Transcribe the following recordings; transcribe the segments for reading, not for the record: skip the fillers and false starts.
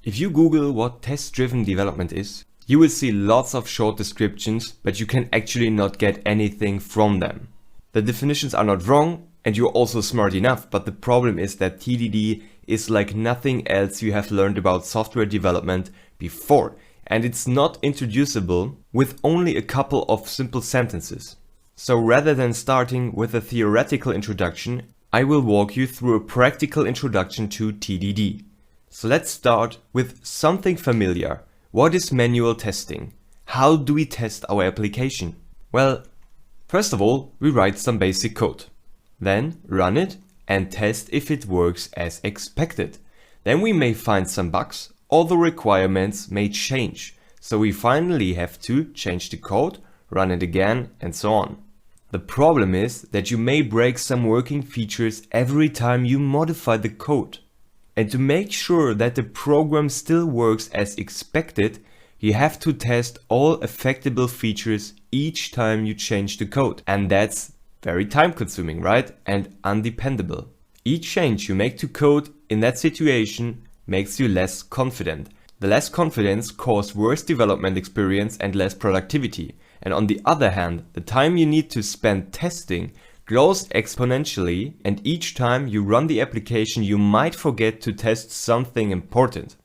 If you Google what test-driven development is, you will see lots of short descriptions, but you can actually not get anything from them. The definitions are not wrong, and you're also smart enough, but the problem is that TDD is like nothing else you have learned about software development before, and it's not introducible with only a couple of simple sentences. So rather than starting with a theoretical introduction, I will walk you through a practical introduction to TDD. So let's start with something familiar. What is manual testing? How do we test our application? Well, first of all, we write some basic code. Then run it and test if it works as expected. Then we may find some bugs, or the requirements may change. So we finally have to change the code, run it again, and so on. The problem is that you may break some working features every time you modify the code. And to make sure that the program still works as expected, you have to test all affectable features each time you change the code. And that's very time consuming, right? And undependable. Each change you make to code in that situation makes you less confident. The less confidence causes worse development experience and less productivity. And on the other hand, the time you need to spend testing grows exponentially, and each time you run the application you might forget to test something important.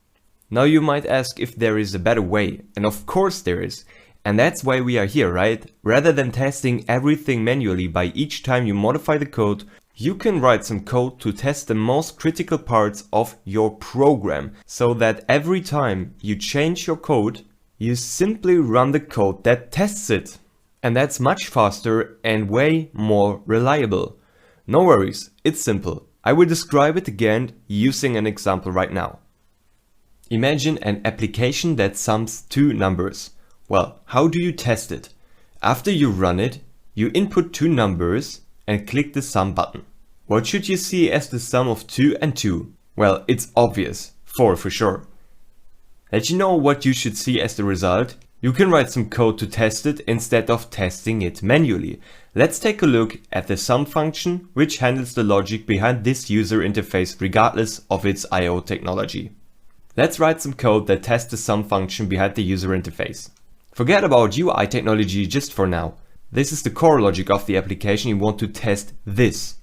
Now you might ask if there is a better way, and of course there is. And that's why we are here, right? Rather than testing everything manually by each time you modify the code, you can write some code to test the most critical parts of your program, so that every time you change your code, you simply run the code that tests it. And that's much faster and way more reliable. No worries, it's simple. I will describe it again using an example right now. Imagine an application that sums two numbers. Well, how do you test it? After you run it, you input two numbers and click the sum button. What should you see as the sum of 2 and 2? Well, it's obvious, 4 for sure. Let you know what you should see as the result. You can write some code to test it instead of testing it manually. Let's take a look at the sum function, which handles the logic behind this user interface regardless of its I/O technology. Let's write some code that tests the sum function behind the user interface. Forget about UI technology just for now. This is the core logic of the application. You want to test this.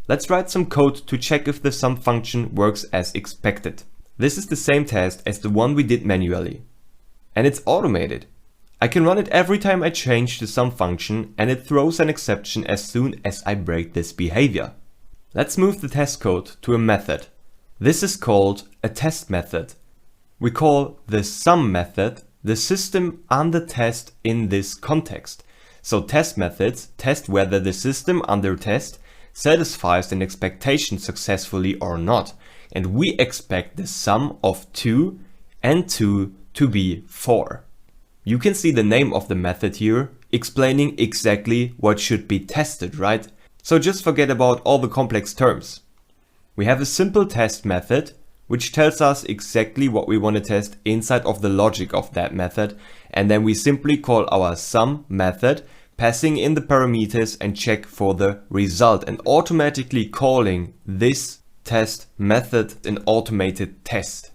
Let's write some code to check if the sum function works as expected. This is the same test as the one we did manually. And it's automated. I can run it every time I change the sum function, and it throws an exception as soon as I break this behavior. Let's move the test code to a method. This is called a test method. We call the sum method the system under test in this context. So test methods test whether the system under test satisfies an expectation successfully or not. And we expect the sum of 2 and 2 to be 4. You can see the name of the method here, explaining exactly what should be tested, right? So just forget about all the complex terms. We have a simple test method, which tells us exactly what we want to test inside of the logic of that method. And then we simply call our sum method, passing in the parameters and check for the result, and automatically calling this test method an automated test.